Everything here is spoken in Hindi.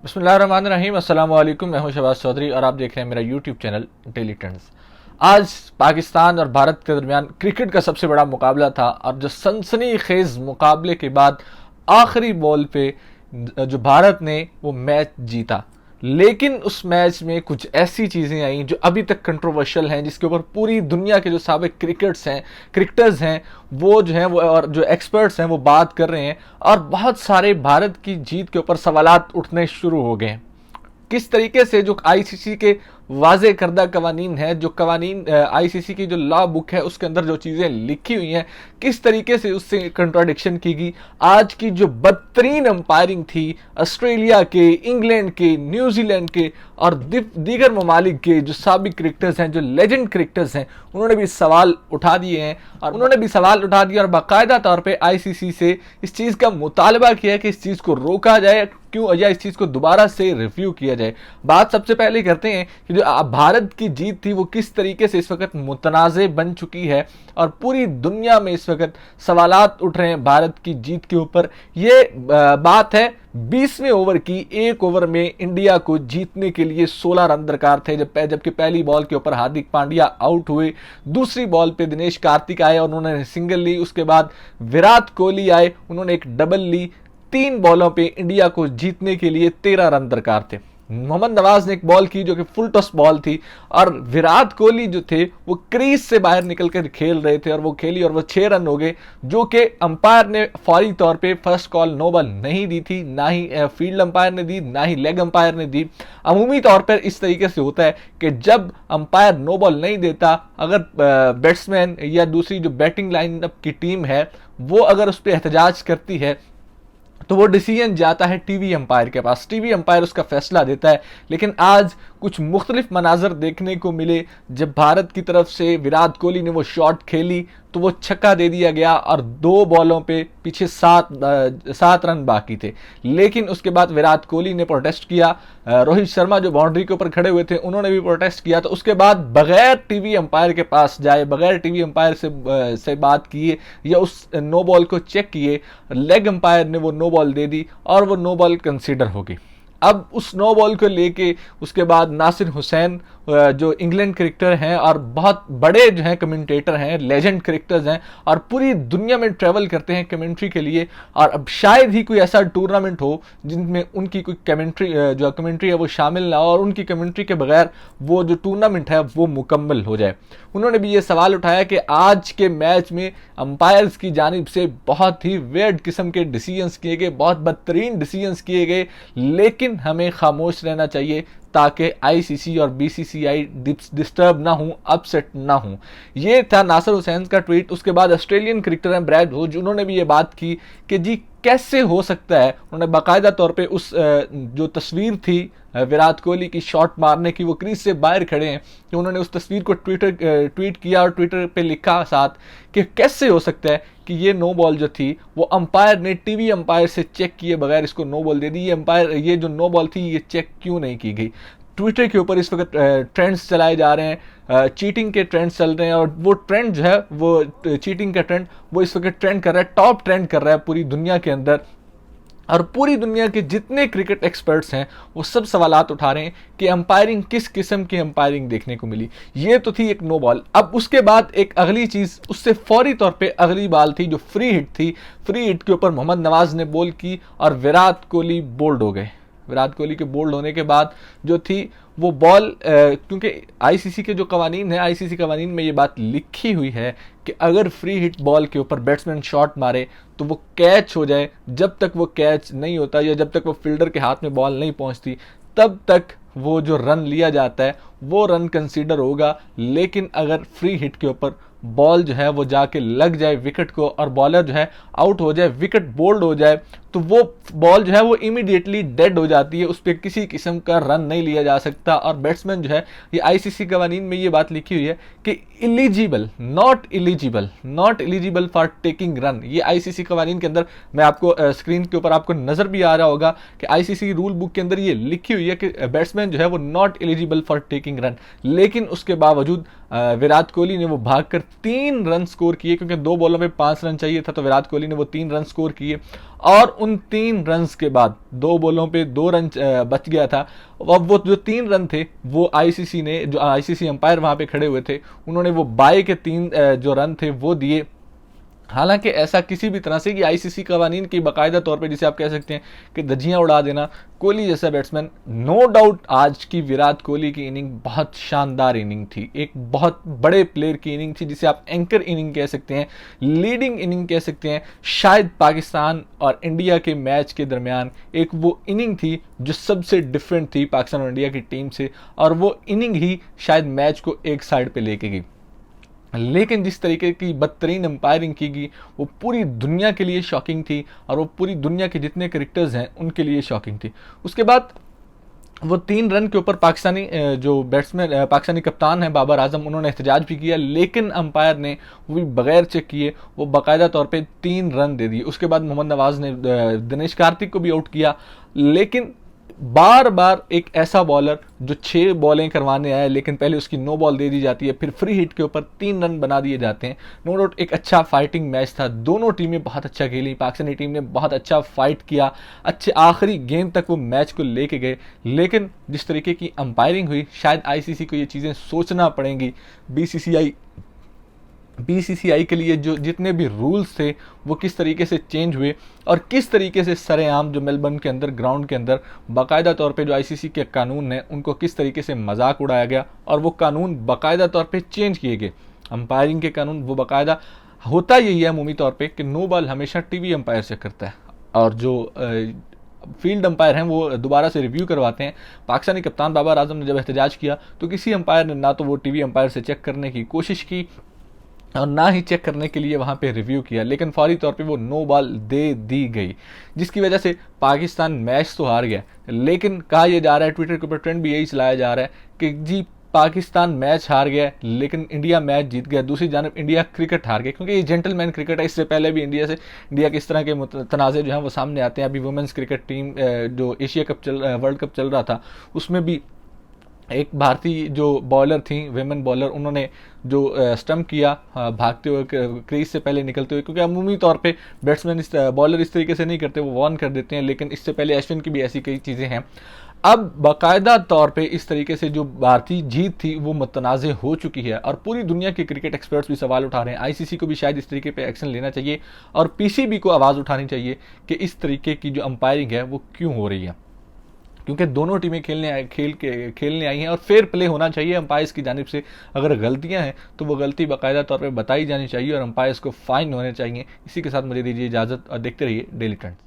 बिस्मिल्लाहिर्रहमानिर्रहीम। अस्सलाम वालेकुम। मैं हूं शहबाज चौधरी और आप देख रहे हैं मेरा यूट्यूब चैनल डेली ट्रेंड्स। आज पाकिस्तान और भारत के दरमियान क्रिकेट का सबसे बड़ा मुकाबला था और जो सनसनीखेज मुकाबले के बाद आखिरी बॉल पे जो भारत ने वो मैच जीता, लेकिन उस मैच में कुछ ऐसी चीज़ें आई जो अभी तक कंट्रोवर्शियल हैं, जिसके ऊपर पूरी दुनिया के जो साबिक क्रिकेटर्स हैं वो जो हैं वो और जो एक्सपर्ट्स हैं वो बात कर रहे हैं और बहुत सारे भारत की जीत के ऊपर सवालात उठने शुरू हो गए हैं। किस तरीके से जो आईसीसी के वाजे करदा कवानीन है, जो कवानीन आईसीसी की जो लॉ बुक है उसके अंदर जो चीज़ें लिखी हुई हैं, किस तरीके से उससे कंट्राडिक्शन की गई। आज की जो बदतरीन अंपायरिंग थी ऑस्ट्रेलिया के, इंग्लैंड के, न्यूजीलैंड के और दीगर ममालिक के जो साबिक क्रिकेटर्स हैं, जो लेजेंड क्रिकेटर्स हैं, उन्होंने भी सवाल उठा दिए हैं और बाकायदा तौर पर आईसीसी से इस चीज़ का मुतालबा किया है कि इस चीज़ को रोका जाए क्यों या इस चीज़ को दोबारा से रिव्यू किया जाए। बात सबसे पहले करते हैं कि जो भारत की जीत थी वो किस तरीके से इस वक्त मुतनाज़े बन चुकी है और पूरी दुनिया में इस वक्त सवालात उठ रहे हैं भारत की जीत के ऊपर। ये बात है 20वें ओवर की। एक ओवर में इंडिया को जीतने के लिए 16 रन दरकार थे, जबकि पहली बॉल के ऊपर हार्दिक पांड्या आउट हुए। दूसरी बॉल पे दिनेश कार्तिक आए और उन्होंने सिंगल ली। उसके बाद विराट कोहली आए, उन्होंने एक डबल ली। 3 बॉलों पे इंडिया को जीतने के लिए 13 रन दरकार थे। मोहम्मद नवाज ने एक बॉल की जो कि फुल टॉस बॉल थी और विराट कोहली जो थे वो क्रीज से बाहर निकलकर खेल रहे थे और वो खेली और वो 6 रन हो गए, जो कि अंपायर ने फौरी तौर पे फर्स्ट कॉल नो बॉल नहीं दी थी, ना ही फील्ड अंपायर ने दी, ना ही लेग अंपायर ने दी। अमूमी तौर पर इस तरीके से होता है कि जब अंपायर नो बॉल नहीं देता, अगर बैट्समैन या दूसरी जो बैटिंग लाइनअप की टीम है वो अगर उस पर एहतजाज करती है तो वो डिसीजन जाता है टीवी अंपायर के पास। टीवी अंपायर उसका फैसला देता है। लेकिन आज कुछ मुख्तलिफ मनाजर देखने को मिले। जब भारत की तरफ से विराट कोहली ने वो शॉट खेली तो वो छक्का दे दिया गया और 2 बॉलों पे पीछे 7 रन बाकी थे। लेकिन उसके बाद विराट कोहली ने प्रोटेस्ट किया, रोहित शर्मा जो बाउंड्री के ऊपर खड़े हुए थे उन्होंने भी प्रोटेस्ट किया। तो उसके बाद बगैर टीवी अंपायर के पास जाए, बगैर टीवी अंपायर से बात किए या उस नो बॉल को चेक किए, लेग अंपायर ने वो नो बॉल दे दी और वो नो बॉल कंसीडर हो गई। अब उस नो बॉल को लेके उसके बाद नासिर हुसैन जो इंग्लैंड क्रिकेटर हैं और बहुत बड़े जो हैं कमेंटेटर हैं, लेजेंड क्रिकेटर्स हैं और पूरी दुनिया में ट्रैवल करते हैं कमेंट्री के लिए, और अब शायद ही कोई ऐसा टूर्नामेंट हो जिनमें उनकी कोई कमेंट्री है वो शामिल ना हो और उनकी कमेंट्री के बगैर वो जो टूर्नामेंट है वो मुकम्मल हो जाए। उन्होंने भी ये सवाल उठाया कि आज के मैच में अंपायर्स की जानिब से बहुत ही वेयर्ड किस्म के डिसीजंस किए गए, बहुत बदतरीन डिसीजंस किए गए, लेकिन हमें खामोश रहना चाहिए ताकि आईसीसी और बीसीसीआई डिस्टर्ब ना हो, अपसेट ना हो। ये था नासिर हुसैन का ट्वीट। उसके बाद ऑस्ट्रेलियन क्रिकेटर हैं ब्रैड होज, उन्होंने भी ये बात की कि जी कैसे हो सकता है। उन्होंने बाकायदा तौर पे उस जो तस्वीर थी विराट कोहली की शॉट मारने की, वो क्रीज से बाहर खड़े हैं, कि उन्होंने उस तस्वीर को ट्वीट किया और ट्विटर पे लिखा साथ कि कैसे हो सकता है कि ये नो बॉल जो थी वो अंपायर ने टीवी अंपायर से चेक किए बगैर इसको नो बॉल दे दी। ये जो नो बॉल थी ये चेक क्यों नहीं की गई। ट्विटर के ऊपर इस वक्त ट्रेंड्स चलाए जा रहे हैं, चीटिंग के ट्रेंड्स चल रहे हैं और वो ट्रेंड जो है वो चीटिंग का ट्रेंड वो इस वक्त ट्रेंड कर रहा है, टॉप ट्रेंड कर रहा है पूरी दुनिया के अंदर। और पूरी दुनिया के जितने क्रिकेट एक्सपर्ट्स हैं वो सब सवालात उठा रहे हैं कि अंपायरिंग किस किस्म की अंपायरिंग देखने को मिली। ये तो थी एक नो बॉल। अब उसके बाद एक अगली चीज़, उससे फौरी तौर पे अगली बॉल थी जो फ्री हिट थी। फ्री हिट के ऊपर मोहम्मद नवाज ने बॉल की और विराट कोहली बोल्ड हो गए। विराट कोहली के बोल्ड होने के बाद जो थी वो बॉल, क्योंकि आईसीसी के जो कवानीन है, आईसीसी कवानीन में ये बात लिखी हुई है कि अगर फ्री हिट बॉल के ऊपर बैट्समैन शॉट मारे तो वो कैच हो जाए। जब तक वो कैच नहीं होता या जब तक वो फील्डर के हाथ में बॉल नहीं पहुंचती तब तक वो जो रन लिया जाता है वो रन कंसीडर होगा। लेकिन अगर फ्री हिट के ऊपर बॉल जो है वो जाके लग जाए विकेट को और बॉलर जो है आउट हो जाए, विकेट बोल्ड हो जाए, तो वो बॉल जो है वो इमीडिएटली डेड हो जाती है, उस पर किसी किस्म का रन नहीं लिया जा सकता। और बैट्समैन जो है, ये आईसीसी कवानीन में ये बात लिखी हुई है कि eligible, not eligible for taking run. ये आईसीसी कवानीन के अंदर, मैं आपको स्क्रीन के ऊपर आपको नजर भी आ रहा होगा कि आईसीसी रूल बुक के अंदर ये लिखी हुई है कि बैट्समैन जो है वो not eligible for taking run. लेकिन उसके बावजूद विराट कोहली ने वो भागकर 3 रन स्कोर किए, क्योंकि 2 बॉलों में 5 रन चाहिए था, तो विराट कोहली ने वो 3 रन स्कोर किए और उन 3 रन्स के बाद 2 बॉलों पे 2 रन बच गया था। अब वो जो 3 रन थे वो आईसीसी ने, जो आईसीसी अंपायर वहां पे खड़े हुए थे, उन्होंने वो बाय के 3 जो रन थे वो दिए। हालांकि ऐसा किसी भी तरह से कि आईसीसी कवानीन की बाकायदा तौर पे, जिसे आप कह सकते हैं कि धज्जियां उड़ा देना, कोहली जैसा बैट्समैन, नो डाउट आज की विराट कोहली की इनिंग बहुत शानदार इनिंग थी, एक बहुत बड़े प्लेयर की इनिंग थी, जिसे आप एंकर इनिंग कह सकते हैं, लीडिंग इनिंग कह सकते हैं। शायद पाकिस्तान और इंडिया के मैच के दरमियान एक वो इनिंग थी जो सबसे डिफरेंट थी पाकिस्तान और इंडिया की टीम से, और वो इनिंग ही शायद मैच को एक साइड पे लेके गई। लेकिन जिस तरीके की बदतरीन अंपायरिंग की गई वो पूरी दुनिया के लिए शॉकिंग थी, और वो पूरी दुनिया के जितने क्रिकेटर्स हैं उनके लिए शॉकिंग थी। उसके बाद वो 3 रन के ऊपर पाकिस्तानी जो बैट्समैन, पाकिस्तानी कप्तान है बाबर आजम, उन्होंने एहतजाज भी किया, लेकिन अंपायर ने वो भी बगैर चेक किए वो बाकायदा तौर पे 3 रन दे दिए। उसके बाद मोहम्मद नवाज ने दिनेश कार्तिक को भी आउट किया, लेकिन बार बार एक ऐसा बॉलर जो 6 बॉलें करवाने आया, लेकिन पहले उसकी 9 बॉल दे दी जाती है, फिर फ्री हिट के ऊपर 3 रन बना दिए जाते हैं। नो डाउट एक अच्छा फाइटिंग मैच था, दोनों टीमें बहुत अच्छा खेली, पाकिस्तानी टीम ने बहुत अच्छा फाइट किया, अच्छे आखिरी गेंद तक वो मैच को लेके गए। लेकिन जिस तरीके की अंपायरिंग हुई, शायद आईसीसी को ये चीज़ें सोचना पड़ेंगी। बीसीसीआई के लिए जो जितने भी रूल्स थे वो किस तरीके से चेंज हुए, और किस तरीके से सरेआम जो मेलबर्न के अंदर ग्राउंड के अंदर बाकायदा तौर पे जो आईसीसी के कानून हैं उनको किस तरीके से मजाक उड़ाया गया, और वो कानून बाकायदा तौर पे चेंज किए गए। अंपायरिंग के कानून वो बाकायदा, होता यही है अमूमी तौर पे कि नो बॉल हमेशा टीवी अंपायर से करता है, और जो फील्ड अंपायर हैं वो दोबारा से रिव्यू करवाते हैं। पाकिस्तानी कप्तान बाबर आजम ने जब एहतजाज किया तो किसी अंपायर ने ना तो वो टीवी अंपायर से चेक करने की कोशिश की और ना ही चेक करने के लिए वहाँ पे रिव्यू किया, लेकिन फौरी तौर पे वो नो बॉल दे दी गई, जिसकी वजह से पाकिस्तान मैच तो हार गया। लेकिन कहा यह जा रहा है, ट्विटर के ऊपर ट्रेंड भी यही चलाया जा रहा है कि जी पाकिस्तान मैच हार गया लेकिन इंडिया मैच जीत गया, दूसरी जानब इंडिया क्रिकेट हार गया, क्योंकि ये जेंटलमैन क्रिकेट है। इससे पहले भी इंडिया के इस तरह के तनाज़े जो हैं वो सामने आते हैं। अभी वुमेंस क्रिकेट टीम जो एशिया कप वर्ल्ड कप चल रहा था, उसमें भी एक भारतीय जो बॉलर थी, वेमेन बॉलर, उन्होंने जो स्टंप किया भागते हुए, क्रीज से पहले निकलते हुए, क्योंकि अमूमी तौर पे बैट्समैन बॉलर इस तरीके से नहीं करते, वो वार्न कर देते हैं, लेकिन इससे पहले अश्विन की भी ऐसी कई चीज़ें हैं। अब बाकायदा तौर पे इस तरीके से जो भारतीय जीत थी वो मुतनाज़ हो चुकी है, और पूरी दुनिया के क्रिकेट एक्सपर्ट्स भी सवाल उठा रहे हैं। आईसीसी को भी शायद इस तरीके पे एक्शन लेना चाहिए, और पीसीबी को आवाज़ उठानी चाहिए कि इस तरीके की जो अंपायरिंग है वो क्यों हो रही है, क्योंकि दोनों टीमें खेलने आई हैं, और फेयर प्ले होना चाहिए अंपायर्स की जानिब से। अगर गलतियां हैं तो वो गलती बाकायदा तौर पे बताई जानी चाहिए, और अंपायर्स को फाइन होने चाहिए। इसी के साथ मुझे दीजिए इजाज़त, और देखते रहिए डेली ट्रेंड्स।